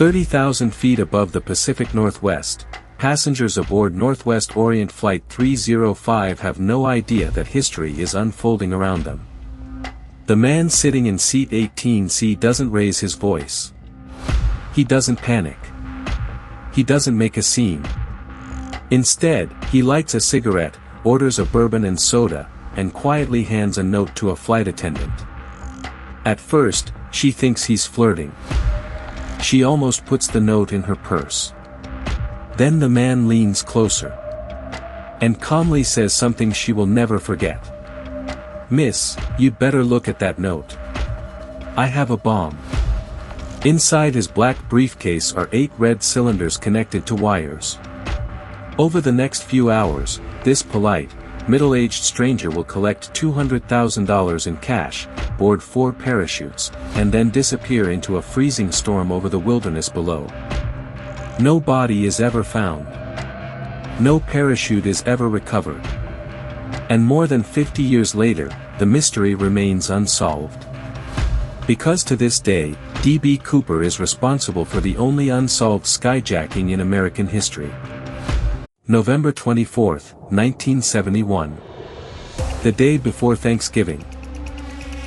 30,000 feet above the Pacific Northwest, passengers aboard Northwest Orient Flight 305 have no idea that history is unfolding around them. The man sitting in seat 18C doesn't raise his voice. He doesn't panic. He doesn't make a scene. Instead, he lights a cigarette, orders a bourbon and soda, and quietly hands a note to a flight attendant. At first, she thinks he's flirting. She almost puts the note in her purse. Then the man leans closer and calmly says something she will never forget. "Miss, you'd better look at that note. I have a bomb." Inside his black briefcase are 8 red cylinders connected to wires. Over the next few hours, this polite, middle-aged stranger will collect $200,000 in cash, board 4 parachutes, and then disappear into a freezing storm over the wilderness below. No body is ever found. No parachute is ever recovered. And more than 50 years later, the mystery remains unsolved. Because to this day, D.B. Cooper is responsible for the only unsolved skyjacking in American history. November 24, 1971. The day before Thanksgiving.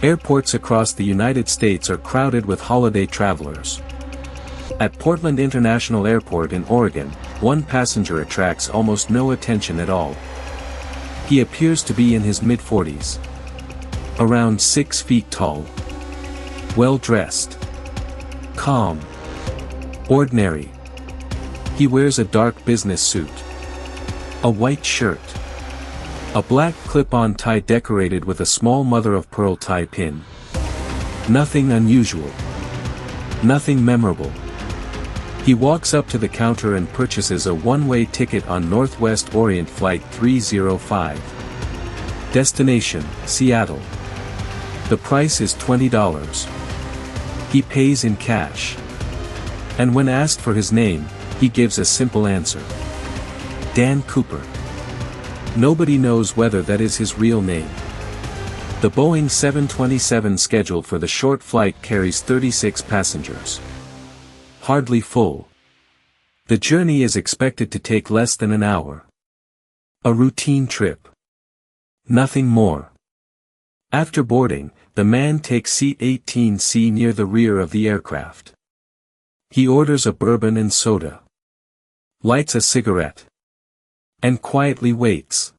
Airports across the United States are crowded with holiday travelers. At Portland International Airport in Oregon, one passenger attracts almost no attention at all. He appears to be in his mid-40s. Around 6 feet tall. Well-dressed. Calm. Ordinary. He wears a dark business suit. A white shirt. A black clip-on tie decorated with a small mother-of-pearl tie pin. Nothing unusual. Nothing memorable. He walks up to the counter and purchases a one-way ticket on Northwest Orient Flight 305. Destination, Seattle. The price is $20. He pays in cash. And when asked for his name, he gives a simple answer. Dan Cooper. Nobody knows whether that is his real name. The Boeing 727 scheduled for the short flight carries 36 passengers. Hardly full. The journey is expected to take less than an hour. A routine trip. Nothing more. After boarding, the man takes seat 18C near the rear of the aircraft. He orders a bourbon and soda. Lights a cigarette. And quietly waits.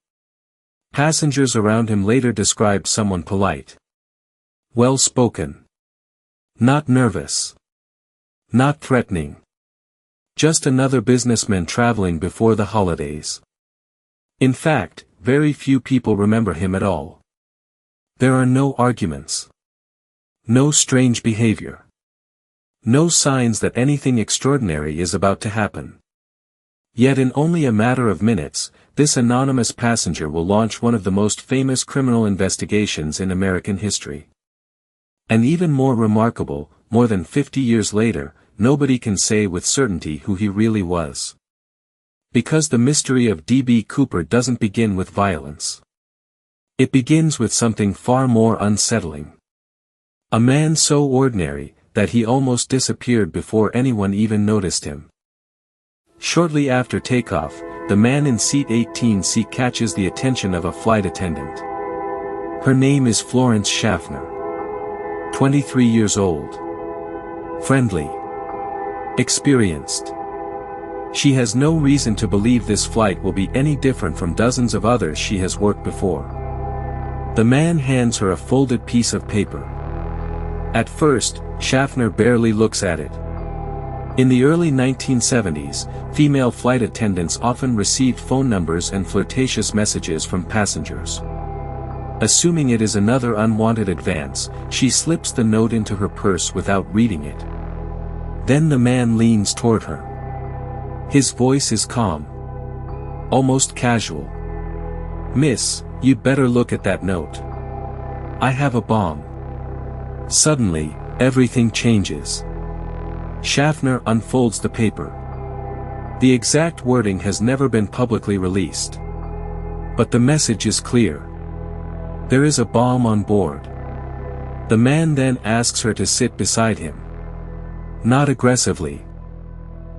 Passengers around him later described someone polite. Well-spoken. Not nervous. Not threatening. Just another businessman traveling before the holidays. In fact, very few people remember him at all. There are no arguments. No strange behavior. No signs that anything extraordinary is about to happen. Yet in only a matter of minutes, this anonymous passenger will launch one of the most famous criminal investigations in American history. And even more remarkable, more than 50 years later, nobody can say with certainty who he really was. Because the mystery of D.B. Cooper doesn't begin with violence. It begins with something far more unsettling. A man so ordinary, that he almost disappeared before anyone even noticed him. Shortly after takeoff, the man in seat 18C catches the attention of a flight attendant. Her name is Florence Schaffner. 23 years old. Friendly. Experienced. She has no reason to believe this flight will be any different from dozens of others she has worked before. The man hands her a folded piece of paper. At first, Schaffner barely looks at it. In the early 1970s, female flight attendants often received phone numbers and flirtatious messages from passengers. Assuming it is another unwanted advance, she slips the note into her purse without reading it. Then the man leans toward her. His voice is calm. Almost casual. "Miss, you'd better look at that note. I have a bomb." Suddenly, everything changes. Schaffner unfolds the paper. The exact wording has never been publicly released. But the message is clear. There is a bomb on board. The man then asks her to sit beside him. Not aggressively.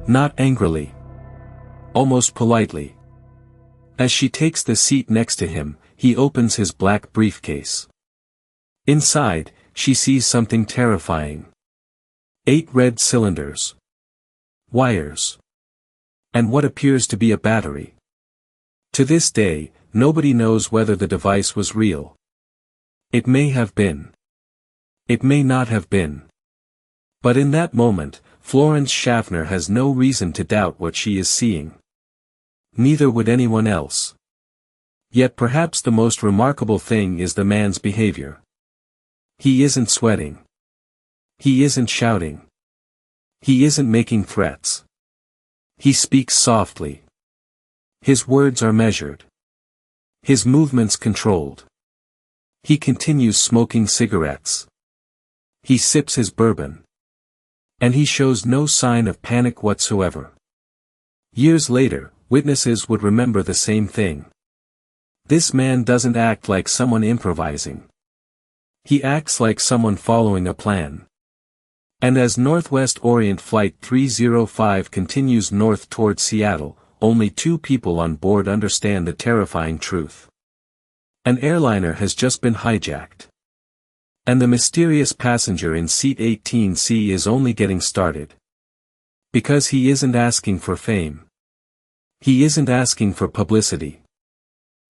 Not angrily. Almost politely. As she takes the seat next to him, he opens his black briefcase. Inside, she sees something terrifying. 8 red cylinders. Wires. And what appears to be a battery. To this day, nobody knows whether the device was real. It may have been. It may not have been. But in that moment, Florence Schaffner has no reason to doubt what she is seeing. Neither would anyone else. Yet perhaps the most remarkable thing is the man's behavior. He isn't sweating. He isn't shouting. He isn't making threats. He speaks softly. His words are measured. His movements controlled. He continues smoking cigarettes. He sips his bourbon. And he shows no sign of panic whatsoever. Years later, witnesses would remember the same thing. This man doesn't act like someone improvising. He acts like someone following a plan. And as Northwest Orient Flight 305 continues north toward Seattle, only 2 people on board understand the terrifying truth. An airliner has just been hijacked. And the mysterious passenger in seat 18C is only getting started. Because he isn't asking for fame. He isn't asking for publicity.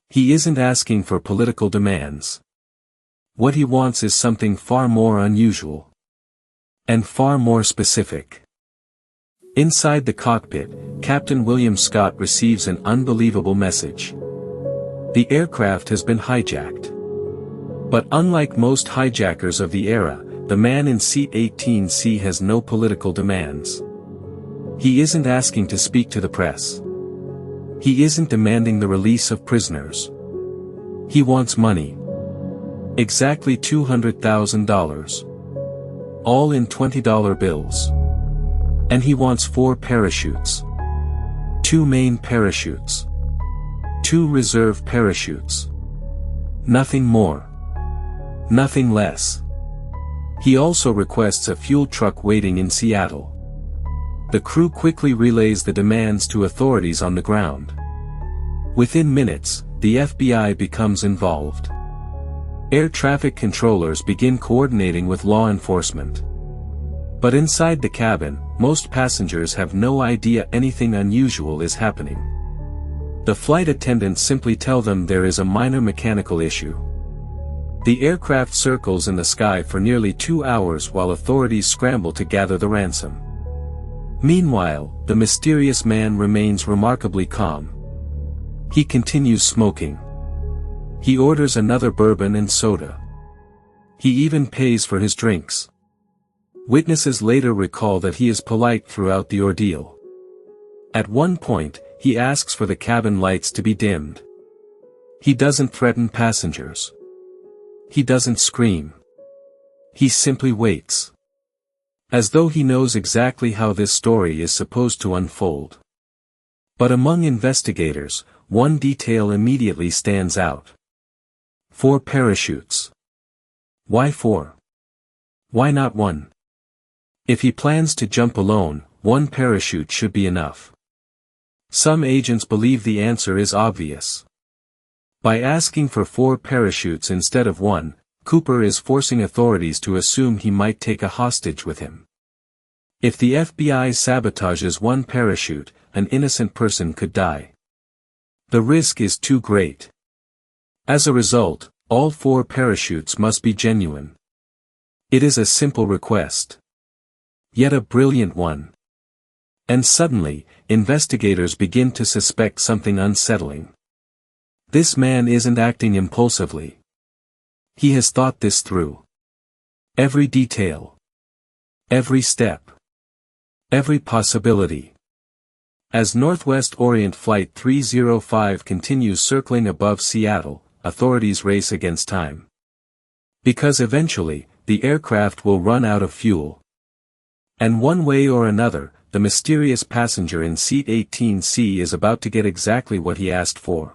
He isn't asking for political demands. What he wants is something far more unusual. And far more specific. Inside the cockpit, Captain William Scott receives an unbelievable message. The aircraft has been hijacked. But unlike most hijackers of the era, the man in seat 18C has no political demands. He isn't asking to speak to the press. He isn't demanding the release of prisoners. He wants money. Exactly $200,000. All in $20 bills. And he wants 4 parachutes. 2 main parachutes. 2 reserve parachutes. Nothing more. Nothing less. He also requests a fuel truck waiting in Seattle. The crew quickly relays the demands to authorities on the ground. Within minutes, the FBI becomes involved. Air traffic controllers begin coordinating with law enforcement. But inside the cabin, most passengers have no idea anything unusual is happening. The flight attendants simply tell them there is a minor mechanical issue. The aircraft circles in the sky for nearly 2 hours while authorities scramble to gather the ransom. Meanwhile, the mysterious man remains remarkably calm. He continues smoking. He orders another bourbon and soda. He even pays for his drinks. Witnesses later recall that he is polite throughout the ordeal. At one point, he asks for the cabin lights to be dimmed. He doesn't threaten passengers. He doesn't scream. He simply waits. As though he knows exactly how this story is supposed to unfold. But among investigators, one detail immediately stands out. 4 parachutes. Why 4? Why not 1? If he plans to jump alone, 1 parachute should be enough. Some agents believe the answer is obvious. By asking for 4 parachutes instead of 1, Cooper is forcing authorities to assume he might take a hostage with him. If the FBI sabotages 1 parachute, an innocent person could die. The risk is too great. As a result, all 4 parachutes must be genuine. It is a simple request. Yet a brilliant one. And suddenly, investigators begin to suspect something unsettling. This man isn't acting impulsively. He has thought this through. Every detail. Every step. Every possibility. As Northwest Orient Flight 305 continues circling above Seattle, authorities race against time. Because eventually, the aircraft will run out of fuel. And one way or another, the mysterious passenger in seat 18C is about to get exactly what he asked for.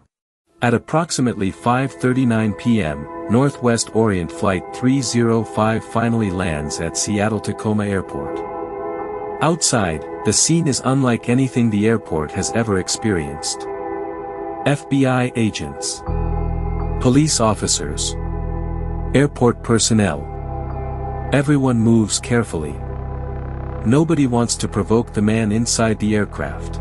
At approximately 5:39 p.m., Northwest Orient Flight 305 finally lands at Seattle-Tacoma Airport. Outside, the scene is unlike anything the airport has ever experienced. FBI agents, police officers, airport personnel. Everyone moves carefully. Nobody wants to provoke the man inside the aircraft.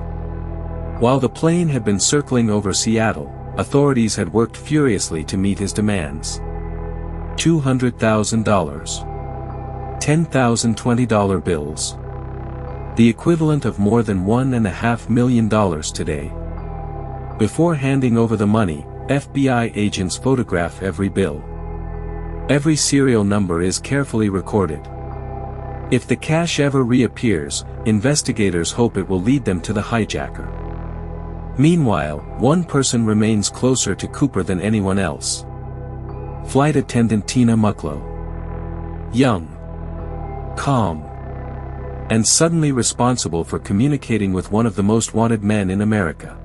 While the plane had been circling over Seattle, authorities had worked furiously to meet his demands. $200,000. $10,000 $20 bills. The equivalent of more than $1.5 million today. Before handing over the money, FBI agents photograph every bill. Every serial number is carefully recorded. If the cash ever reappears, investigators hope it will lead them to the hijacker. Meanwhile, one person remains closer to Cooper than anyone else. Flight attendant Tina Mucklow. Young, calm, and suddenly responsible for communicating with one of the most wanted men in America.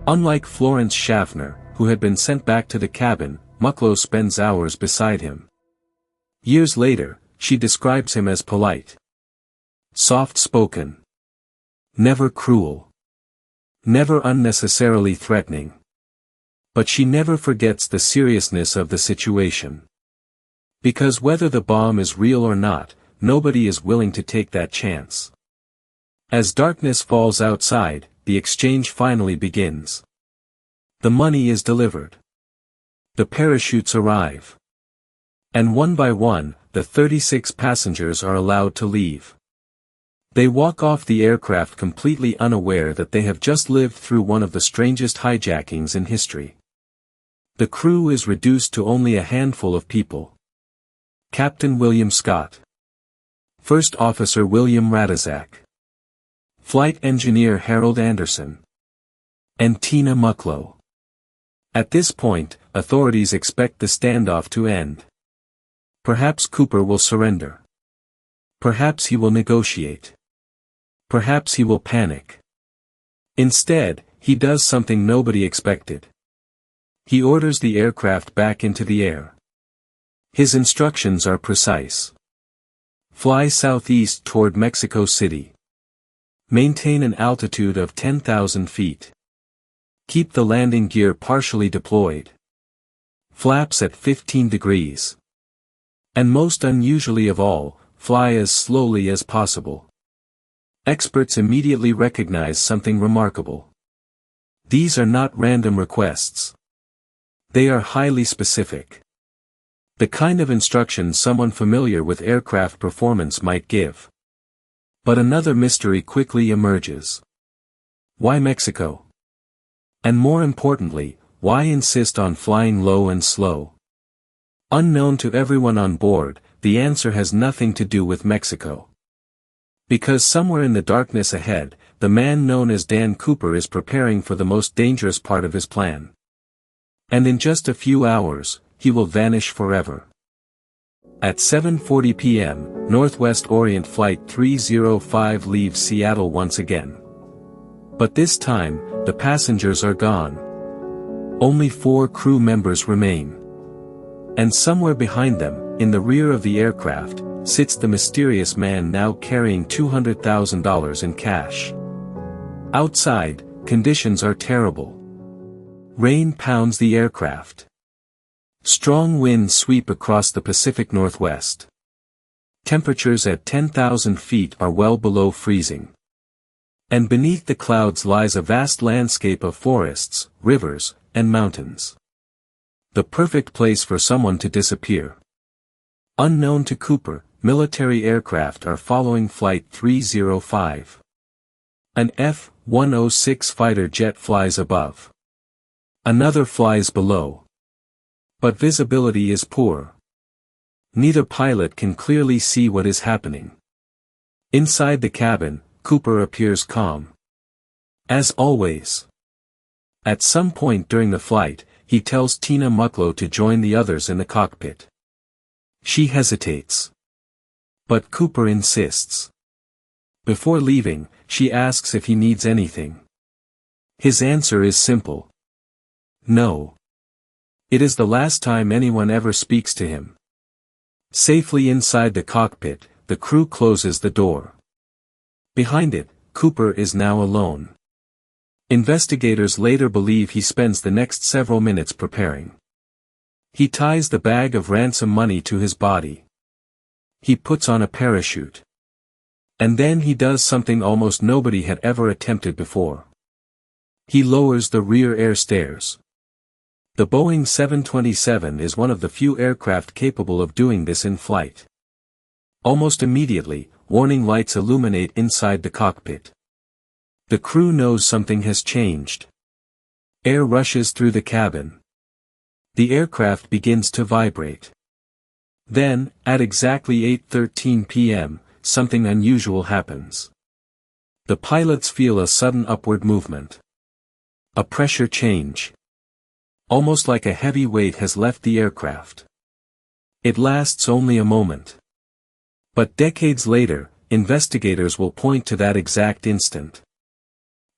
Unlike Florence Schaffner, who had been sent back to the cabin, Mucklow spends hours beside him. Years later, she describes him as polite, soft-spoken, never cruel, never unnecessarily threatening. But she never forgets the seriousness of the situation. Because whether the bomb is real or not, nobody is willing to take that chance. As darkness falls outside, the exchange finally begins. The money is delivered. The parachutes arrive. And one by one, the 36 passengers are allowed to leave. They walk off the aircraft completely unaware that they have just lived through one of the strangest hijackings in history. The crew is reduced to only a handful of people. Captain William Scott, First Officer William Radizak, Flight Engineer Harold Anderson, and Tina Mucklow. At this point, authorities expect the standoff to end. Perhaps Cooper will surrender. Perhaps he will negotiate. Perhaps he will panic. Instead, he does something nobody expected. He orders the aircraft back into the air. His instructions are precise. Fly southeast toward Mexico City. Maintain an altitude of 10,000 feet. Keep the landing gear partially deployed. Flaps at 15 degrees. And most unusually of all, fly as slowly as possible. Experts immediately recognize something remarkable. These are not random requests. They are highly specific. The kind of instructions someone familiar with aircraft performance might give. But another mystery quickly emerges. Why Mexico? And more importantly, why insist on flying low and slow? Unknown to everyone on board, the answer has nothing to do with Mexico. Because somewhere in the darkness ahead, the man known as Dan Cooper is preparing for the most dangerous part of his plan. And in just a few hours, he will vanish forever. At 7:40 p.m., Northwest Orient Flight 305 leaves Seattle once again. But this time, the passengers are gone. Only 4 crew members remain. And somewhere behind them, in the rear of the aircraft, sits the mysterious man now carrying $200,000 in cash. Outside, conditions are terrible. Rain pounds the aircraft. Strong winds sweep across the Pacific Northwest. Temperatures at 10,000 feet are well below freezing. And beneath the clouds lies a vast landscape of forests, rivers, and mountains. The perfect place for someone to disappear. Unknown to Cooper, military aircraft are following Flight 305. An F-106 fighter jet flies above. Another flies below. But visibility is poor. Neither pilot can clearly see what is happening. Inside the cabin, Cooper appears calm. As always. At some point during the flight, he tells Tina Mucklow to join the others in the cockpit. She hesitates. But Cooper insists. Before leaving, she asks if he needs anything. His answer is simple. No. It is the last time anyone ever speaks to him. Safely inside the cockpit, the crew closes the door. Behind it, Cooper is now alone. Investigators later believe he spends the next several minutes preparing. He ties the bag of ransom money to his body. He puts on a parachute. And then he does something almost nobody had ever attempted before. He lowers the rear air stairs. The Boeing 727 is one of the few aircraft capable of doing this in flight. Almost immediately, warning lights illuminate inside the cockpit. The crew knows something has changed. Air rushes through the cabin. The aircraft begins to vibrate. Then, at exactly 8:13 p.m., something unusual happens. The pilots feel a sudden upward movement. A pressure change. Almost like a heavy weight has left the aircraft. It lasts only a moment. But decades later, investigators will point to that exact instant.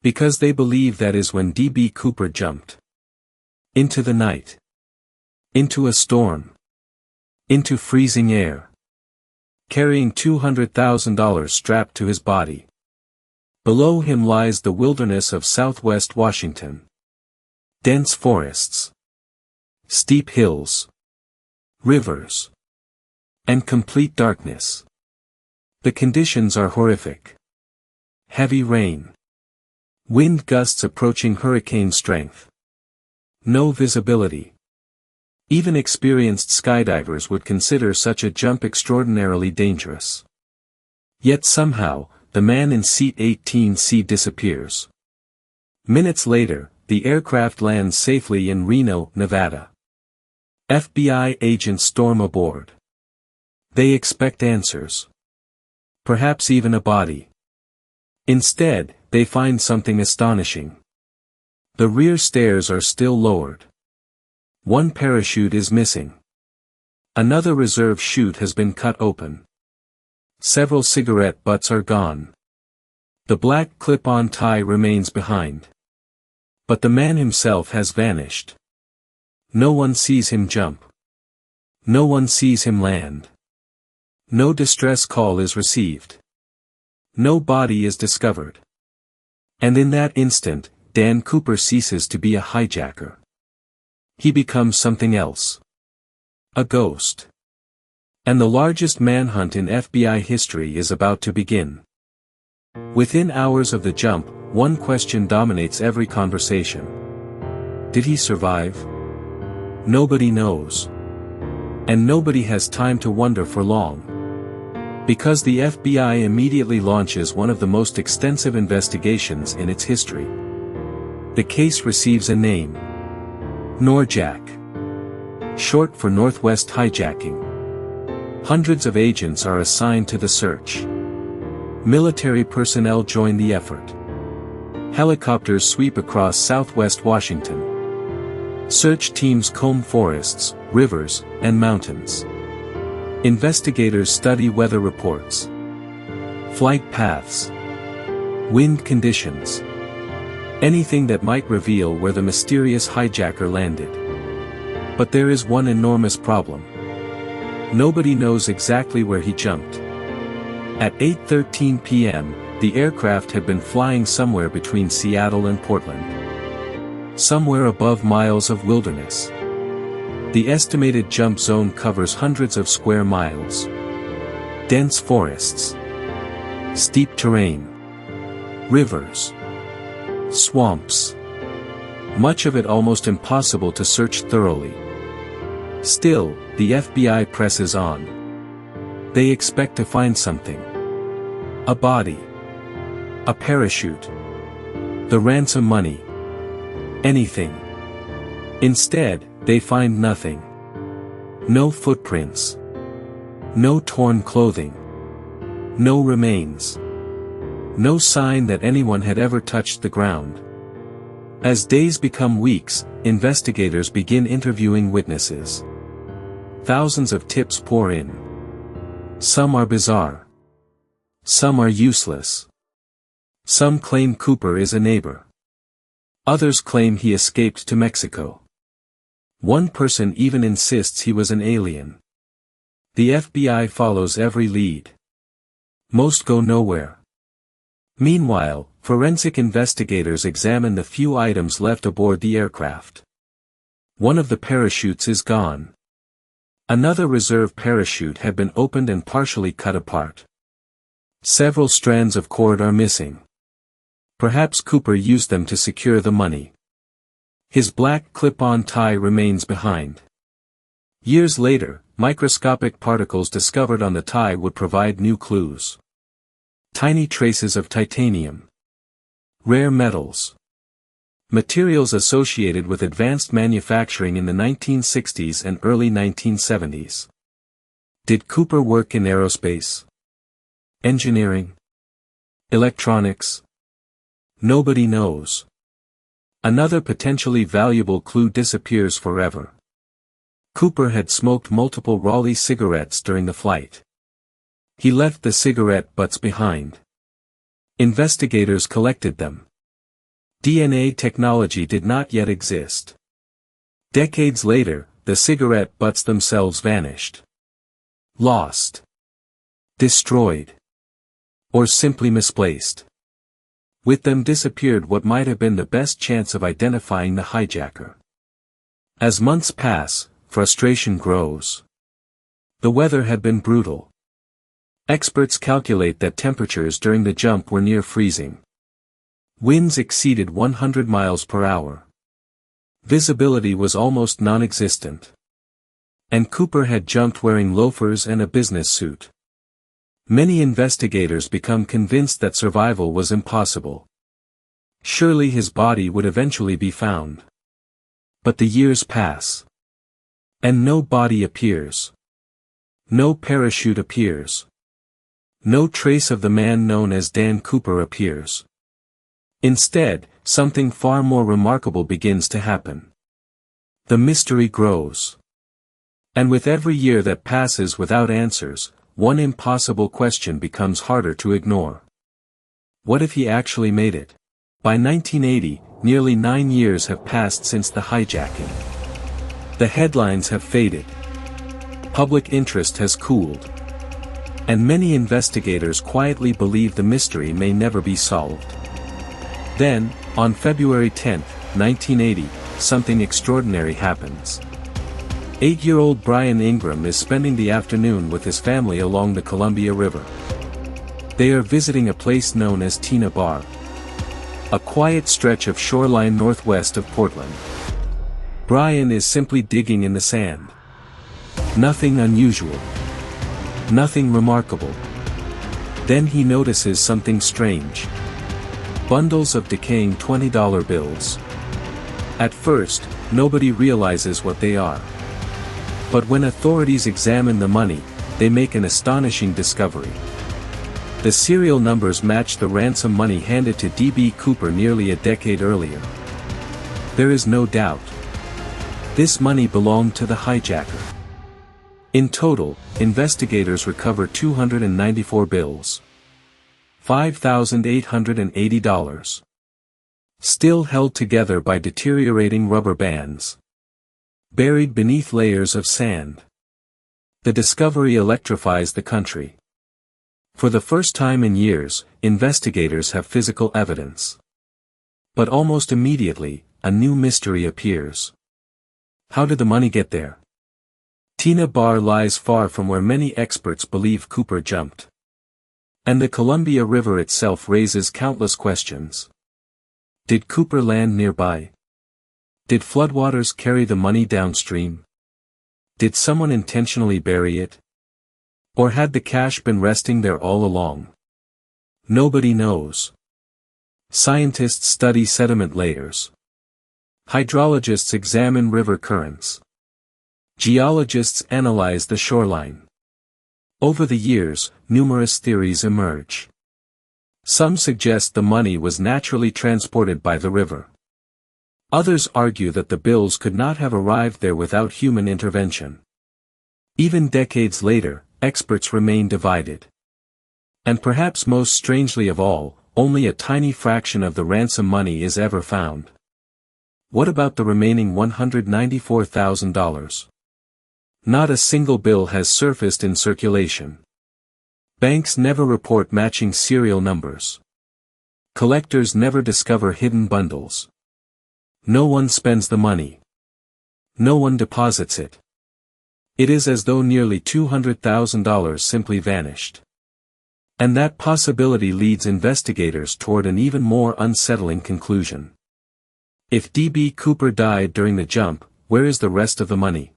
Because they believe that is when D.B. Cooper jumped. Into the night. Into a storm. Into freezing air. Carrying $200,000 strapped to his body. Below him lies the wilderness of southwest Washington. Dense forests. Steep hills. Rivers. And complete darkness. The conditions are horrific. Heavy rain. Wind gusts approaching hurricane strength. No visibility. Even experienced skydivers would consider such a jump extraordinarily dangerous. Yet somehow, the man in seat 18C disappears. Minutes later, the aircraft lands safely in Reno, Nevada. FBI agents storm aboard. They expect answers. Perhaps even a body. Instead, they find something astonishing. The rear stairs are still lowered. One parachute is missing. Another reserve chute has been cut open. Several cigarette butts are gone. The black clip-on tie remains behind. But the man himself has vanished. No one sees him jump. No one sees him land. No distress call is received. No body is discovered. And in that instant, Dan Cooper ceases to be a hijacker. He becomes something else. A ghost. And the largest manhunt in FBI history is about to begin. Within hours of the jump, one question dominates every conversation. Did he survive? Nobody knows. And nobody has time to wonder for long. Because the FBI immediately launches one of the most extensive investigations in its history. The case receives a name. Norjack. Short for Northwest Hijacking. Hundreds of agents are assigned to the search. Military personnel join the effort. Helicopters sweep across southwest Washington. Search teams comb forests, rivers, and mountains. Investigators study weather reports. Flight paths. Wind conditions. Anything that might reveal where the mysterious hijacker landed. But there is one enormous problem. Nobody knows exactly where he jumped. At 8:13 p.m., the aircraft had been flying somewhere between Seattle and Portland. Somewhere above miles of wilderness. The estimated jump zone covers hundreds of square miles. Dense forests. Steep terrain. Rivers. Swamps. Much of it almost impossible to search thoroughly. Still, the FBI presses on. They expect to find something. A body. A parachute. The ransom money. Anything. Instead, they find nothing. No footprints. No torn clothing. No remains. No sign that anyone had ever touched the ground. As days become weeks, investigators begin interviewing witnesses. Thousands of tips pour in. Some are bizarre. Some are useless. Some claim Cooper is a neighbor. Others claim he escaped to Mexico. One person even insists he was an alien. The FBI follows every lead. Most go nowhere. Meanwhile, forensic investigators examine the few items left aboard the aircraft. One of the parachutes is gone. Another reserve parachute had been opened and partially cut apart. Several strands of cord are missing. Perhaps Cooper used them to secure the money. His black clip-on tie remains behind. Years later, microscopic particles discovered on the tie would provide new clues. Tiny traces of titanium. Rare metals. Materials associated with advanced manufacturing in the 1960s and early 1970s. Did Cooper work in aerospace? Engineering? Electronics? Nobody knows. Another potentially valuable clue disappears forever. Cooper had smoked multiple Raleigh cigarettes during the flight. He left the cigarette butts behind. Investigators collected them. DNA technology did not yet exist. Decades later, the cigarette butts themselves vanished. Lost. Destroyed. Or simply misplaced. With them disappeared what might have been the best chance of identifying the hijacker. As months pass, frustration grows. The weather had been brutal. Experts calculate that temperatures during the jump were near freezing. Winds exceeded 100 miles per hour. Visibility was almost non-existent. And Cooper had jumped wearing loafers and a business suit. Many investigators become convinced that survival was impossible. Surely his body would eventually be found. But the years pass. And no body appears. No parachute appears. No trace of the man known as Dan Cooper appears. Instead, something far more remarkable begins to happen. The mystery grows. And with every year that passes without answers, one impossible question becomes harder to ignore. What if he actually made it? By 1980, nearly 9 years have passed since the hijacking. The headlines have faded. Public interest has cooled. And many investigators quietly believe the mystery may never be solved. Then, on February 10, 1980, something extraordinary happens. 8-year-old Brian Ingram is spending the afternoon with his family along the Columbia River. They are visiting a place known as Tina Bar. A quiet stretch of shoreline northwest of Portland. Brian is simply digging in the sand. Nothing unusual. Nothing remarkable. Then he notices something strange. Bundles of decaying $20 bills. At first, nobody realizes what they are. But when authorities examine the money, they make an astonishing discovery. The serial numbers match the ransom money handed to D.B. Cooper nearly a decade earlier. There is no doubt. This money belonged to the hijacker. In total, investigators recover 294 bills. $5,880. Still held together by deteriorating rubber bands. Buried beneath layers of sand. The discovery electrifies the country. For the first time in years, investigators have physical evidence. But almost immediately, a new mystery appears. How did the money get there? Tina Bar lies far from where many experts believe Cooper jumped. And the Columbia River itself raises countless questions. Did Cooper land nearby? Did floodwaters carry the money downstream? Did someone intentionally bury it? Or had the cash been resting there all along? Nobody knows. Scientists study sediment layers. Hydrologists examine river currents. Geologists analyze the shoreline. Over the years, numerous theories emerge. Some suggest the money was naturally transported by the river. Others argue that the bills could not have arrived there without human intervention. Even decades later, experts remain divided. And perhaps most strangely of all, only a tiny fraction of the ransom money is ever found. What about the remaining $194,000? Not a single bill has surfaced in circulation. Banks never report matching serial numbers. Collectors never discover hidden bundles. No one spends the money. No one deposits it. It is as though nearly $200,000 simply vanished. And that possibility leads investigators toward an even more unsettling conclusion. If D.B. Cooper died during the jump, where is the rest of the money?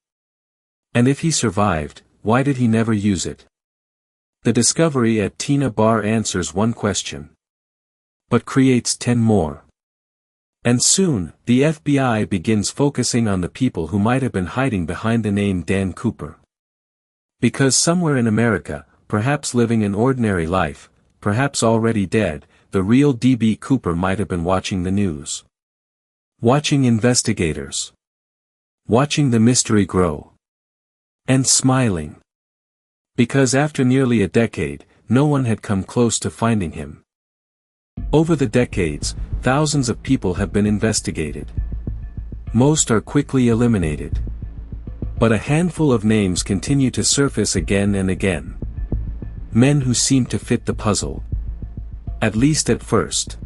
And if he survived, why did he never use it? The discovery at Tina Bar answers one question, but creates 10 more. And soon, the FBI begins focusing on the people who might have been hiding behind the name Dan Cooper. Because somewhere in America, perhaps living an ordinary life, perhaps already dead, the real D.B. Cooper might have been watching the news. Watching investigators. Watching the mystery grow. And smiling. Because after nearly a decade, no one had come close to finding him. Over the decades, thousands of people have been investigated. Most are quickly eliminated. But a handful of names continue to surface again and again. Men who seem to fit the puzzle. At least at first.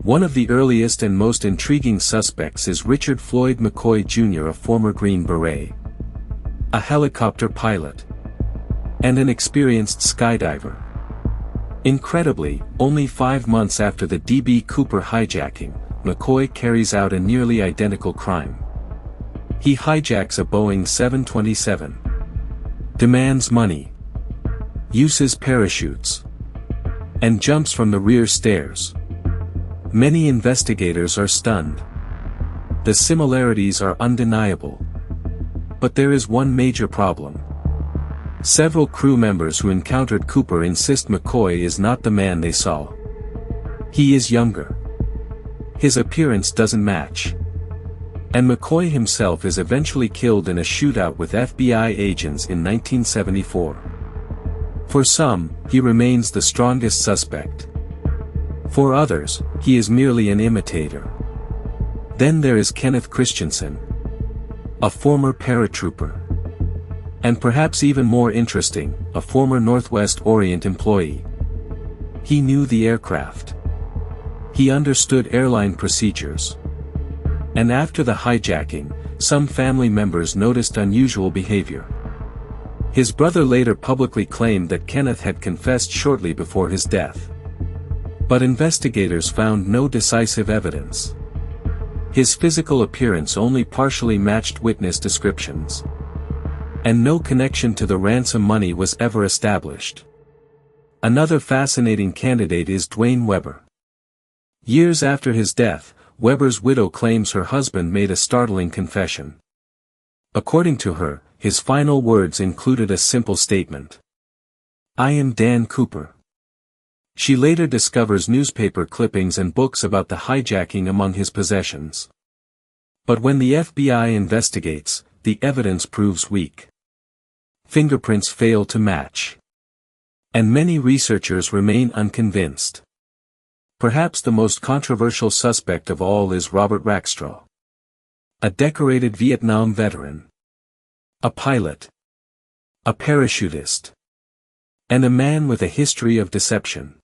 One of the earliest and most intriguing suspects is Richard Floyd McCoy Jr., a former Green Beret, a helicopter pilot, and an experienced skydiver. Incredibly, only 5 months after the D.B. Cooper hijacking, McCoy carries out a nearly identical crime. He hijacks a Boeing 727. Demands money. Uses parachutes. And jumps from the rear stairs. Many investigators are stunned. The similarities are undeniable. But there is one major problem. Several crew members who encountered Cooper insist McCoy is not the man they saw. He is younger. His appearance doesn't match. And McCoy himself is eventually killed in a shootout with FBI agents in 1974. For some, he remains the strongest suspect. For others, he is merely an imitator. Then there is Kenneth Christensen, a former paratrooper. And perhaps even more interesting, a former Northwest Orient employee. He knew the aircraft. He understood airline procedures. And after the hijacking, some family members noticed unusual behavior. His brother later publicly claimed that Kenneth had confessed shortly before his death. But investigators found no decisive evidence. His physical appearance only partially matched witness descriptions. And no connection to the ransom money was ever established. Another fascinating candidate is Dwayne Weber. Years after his death, Weber's widow claims her husband made a startling confession. According to her, his final words included a simple statement. "I am Dan Cooper." She later discovers newspaper clippings and books about the hijacking among his possessions. But when the FBI investigates, the evidence proves weak. Fingerprints fail to match. And many researchers remain unconvinced. Perhaps the most controversial suspect of all is Robert Rackstraw. A decorated Vietnam veteran. A pilot. A parachutist. And a man with a history of deception.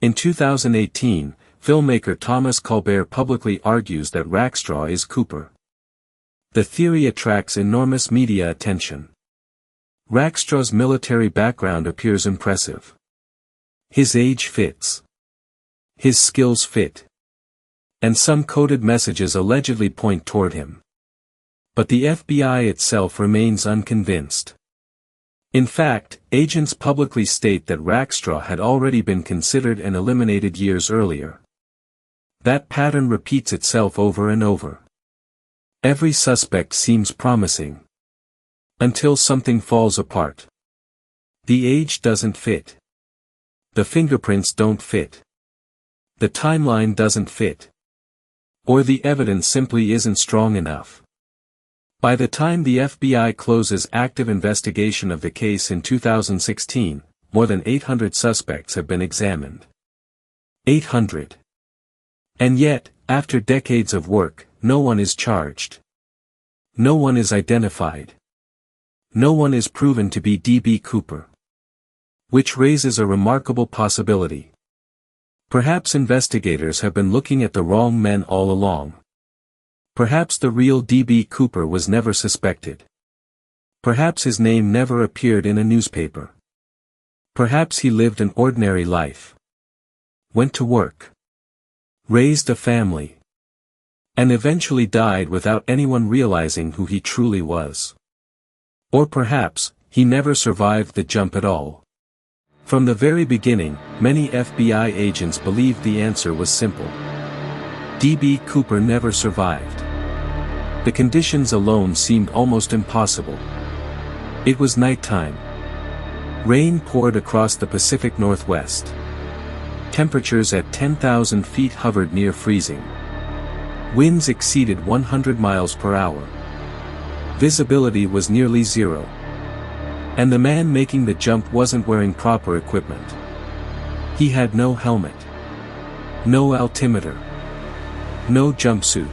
In 2018, filmmaker Thomas Colbert publicly argues that Rackstraw is Cooper. The theory attracts enormous media attention. Rackstraw's military background appears impressive. His age fits. His skills fit. And some coded messages allegedly point toward him. But the FBI itself remains unconvinced. In fact, agents publicly state that Rackstraw had already been considered and eliminated years earlier. That pattern repeats itself over and over. Every suspect seems promising. Until something falls apart. The age doesn't fit. The fingerprints don't fit. The timeline doesn't fit. Or the evidence simply isn't strong enough. By the time the FBI closes active investigation of the case in 2016, more than 800 suspects have been examined. 800. And yet, after decades of work, no one is charged. No one is identified. No one is proven to be D.B. Cooper. Which raises a remarkable possibility. Perhaps investigators have been looking at the wrong men all along. Perhaps the real D.B. Cooper was never suspected. Perhaps his name never appeared in a newspaper. Perhaps he lived an ordinary life. Went to work. Raised a family. And eventually died without anyone realizing who he truly was. Or perhaps, he never survived the jump at all. From the very beginning, many FBI agents believed the answer was simple. D.B. Cooper never survived. The conditions alone seemed almost impossible. It was nighttime. Rain poured across the Pacific Northwest. Temperatures at 10,000 feet hovered near freezing. Winds exceeded 100 miles per hour. Visibility was nearly zero. And the man making the jump wasn't wearing proper equipment. He had no helmet. No altimeter. No jumpsuit.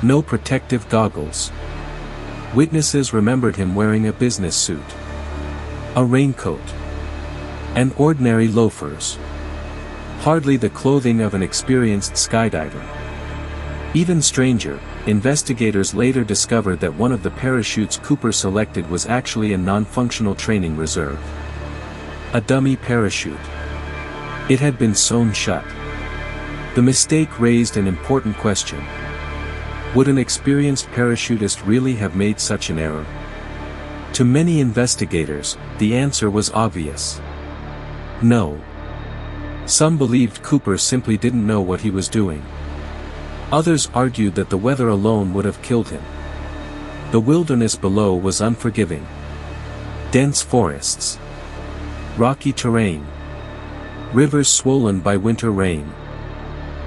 No protective goggles. Witnesses remembered him wearing a business suit. A raincoat. And ordinary loafers. Hardly the clothing of an experienced skydiver. Even stranger, investigators later discovered that one of the parachutes Cooper selected was actually a non-functional training reserve. A dummy parachute. It had been sewn shut. The mistake raised an important question. Would an experienced parachutist really have made such an error? To many investigators, the answer was obvious. No. Some believed Cooper simply didn't know what he was doing. Others argued that the weather alone would have killed him. The wilderness below was unforgiving. Dense forests. Rocky terrain. Rivers swollen by winter rain.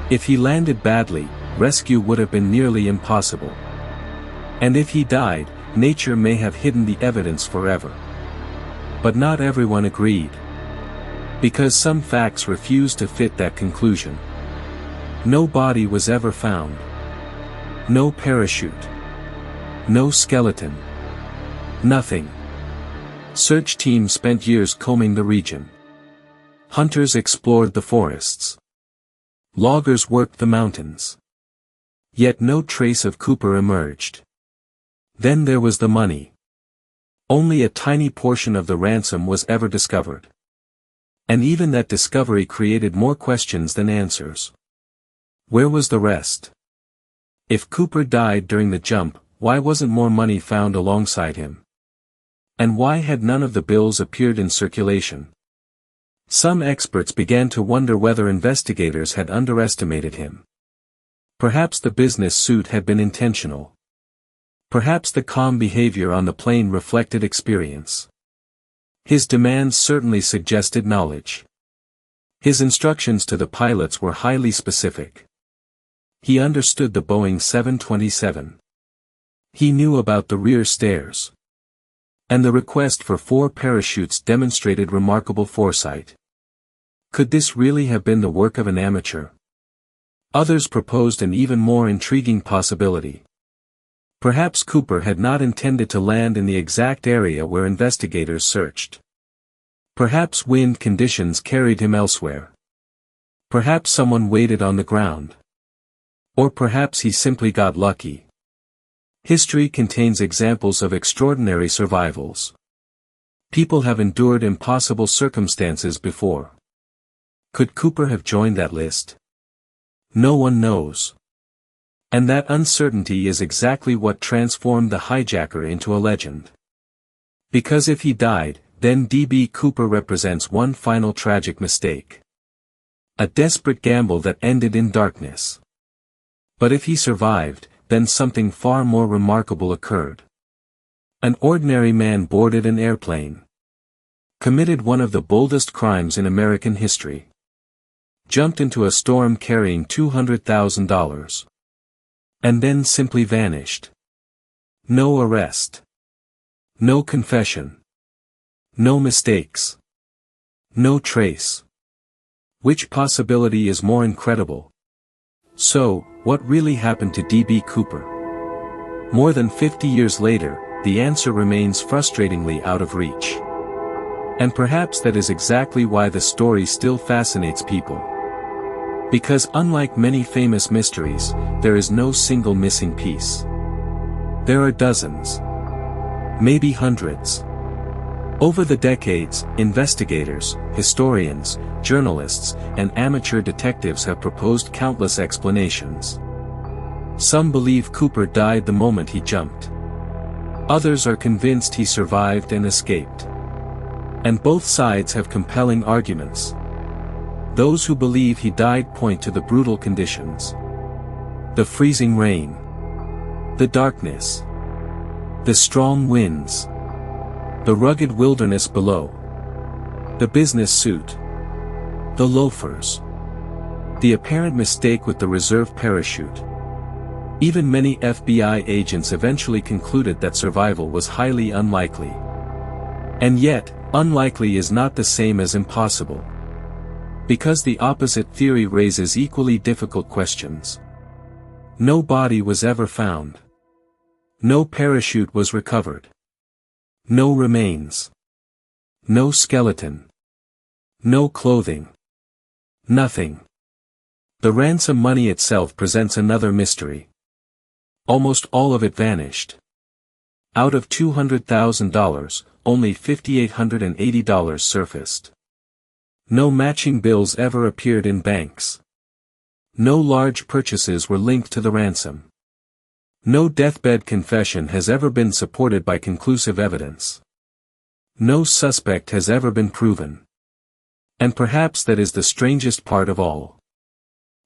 If he landed badly, rescue would have been nearly impossible. And if he died, nature may have hidden the evidence forever. But not everyone agreed. Because some facts refused to fit that conclusion. No body was ever found. No parachute. No skeleton. Nothing. Search teams spent years combing the region. Hunters explored the forests. Loggers worked the mountains. Yet no trace of Cooper emerged. Then there was the money. Only a tiny portion of the ransom was ever discovered. And even that discovery created more questions than answers. Where was the rest? If Cooper died during the jump, why wasn't more money found alongside him? And why had none of the bills appeared in circulation? Some experts began to wonder whether investigators had underestimated him. Perhaps the business suit had been intentional. Perhaps the calm behavior on the plane reflected experience. His demands certainly suggested knowledge. His instructions to the pilots were highly specific. He understood the Boeing 727. He knew about the rear stairs. And the request for 4 parachutes demonstrated remarkable foresight. Could this really have been the work of an amateur? Others proposed an even more intriguing possibility. Perhaps Cooper had not intended to land in the exact area where investigators searched. Perhaps wind conditions carried him elsewhere. Perhaps someone waited on the ground. Or perhaps he simply got lucky. History contains examples of extraordinary survivals. People have endured impossible circumstances before. Could Cooper have joined that list? No one knows. And that uncertainty is exactly what transformed the hijacker into a legend. Because if he died, then D.B. Cooper represents one final tragic mistake. A desperate gamble that ended in darkness. But if he survived, then something far more remarkable occurred. An ordinary man boarded an airplane. Committed one of the boldest crimes in American history. Jumped into a storm carrying $200,000. And then simply vanished. No arrest. No confession. No mistakes. No trace. Which possibility is more incredible? So, what really happened to D.B. Cooper? More than 50 years later, the answer remains frustratingly out of reach. And perhaps that is exactly why the story still fascinates people. Because unlike many famous mysteries, there is no single missing piece. There are dozens. Maybe hundreds. Over the decades, investigators, historians, journalists, and amateur detectives have proposed countless explanations. Some believe Cooper died the moment he jumped. Others are convinced he survived and escaped. And both sides have compelling arguments. Those who believe he died point to the brutal conditions. The freezing rain. The darkness. The strong winds. The rugged wilderness below. The business suit. The loafers. The apparent mistake with the reserve parachute. Even many FBI agents eventually concluded that survival was highly unlikely. And yet, unlikely is not the same as impossible. Because the opposite theory raises equally difficult questions. No body was ever found. No parachute was recovered. No remains. No skeleton. No clothing. Nothing. The ransom money itself presents another mystery. Almost all of it vanished. Out of $200,000, only $5,880 surfaced. No matching bills ever appeared in banks. No large purchases were linked to the ransom. No deathbed confession has ever been supported by conclusive evidence. No suspect has ever been proven. And perhaps that is the strangest part of all.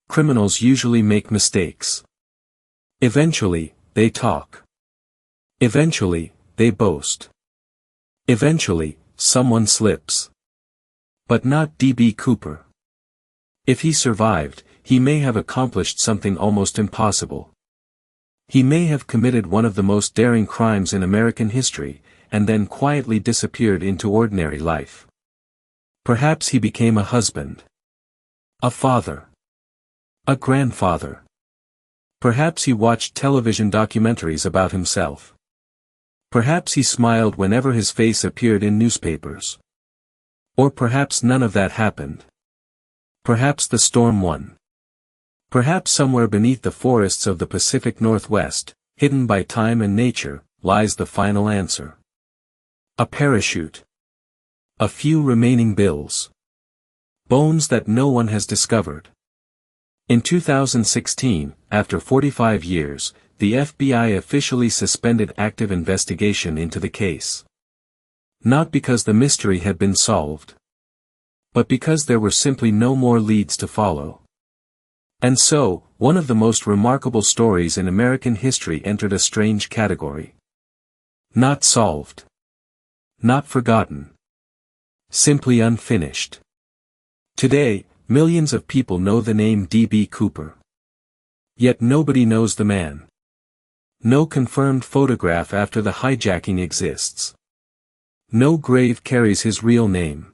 Criminals usually make mistakes. Eventually, they talk. Eventually, they boast. Eventually, someone slips. But not D.B. Cooper. If he survived, he may have accomplished something almost impossible. He may have committed one of the most daring crimes in American history, and then quietly disappeared into ordinary life. Perhaps he became a husband. A father. A grandfather. Perhaps he watched television documentaries about himself. Perhaps he smiled whenever his face appeared in newspapers. Or perhaps none of that happened. Perhaps the storm won. Perhaps somewhere beneath the forests of the Pacific Northwest, hidden by time and nature, lies the final answer. A parachute. A few remaining bills. Bones that no one has discovered. In 2016, after 45 years, the FBI officially suspended active investigation into the case. Not because the mystery had been solved, but because there were simply no more leads to follow. And so, one of the most remarkable stories in American history entered a strange category. Not solved. Not forgotten. Simply unfinished. Today, millions of people know the name D.B. Cooper. Yet nobody knows the man. No confirmed photograph after the hijacking exists. No grave carries his real name.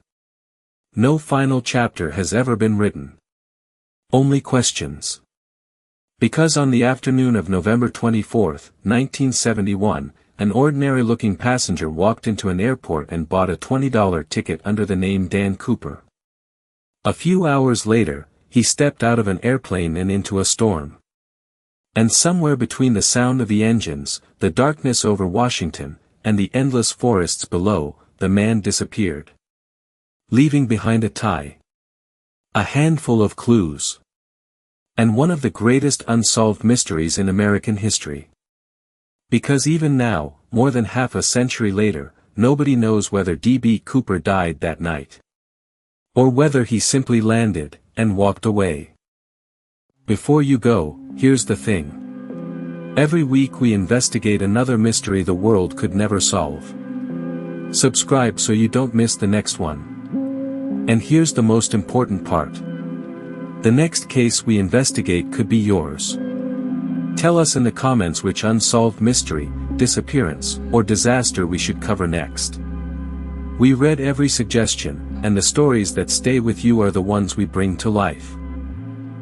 No final chapter has ever been written. Only questions. Because on the afternoon of November 24, 1971, an ordinary-looking passenger walked into an airport and bought a $20 ticket under the name Dan Cooper. A few hours later, he stepped out of an airplane and into a storm. And somewhere between the sound of the engines, the darkness over Washington, and the endless forests below, the man disappeared. Leaving behind a tie. A handful of clues. And one of the greatest unsolved mysteries in American history. Because even now, more than half a century later, nobody knows whether D.B. Cooper died that night. Or whether he simply landed, and walked away. Before you go, here's the thing. Every week we investigate another mystery the world could never solve. Subscribe so you don't miss the next one. And here's the most important part. The next case we investigate could be yours. Tell us in the comments which unsolved mystery, disappearance, or disaster we should cover next. We read every suggestion, and the stories that stay with you are the ones we bring to life.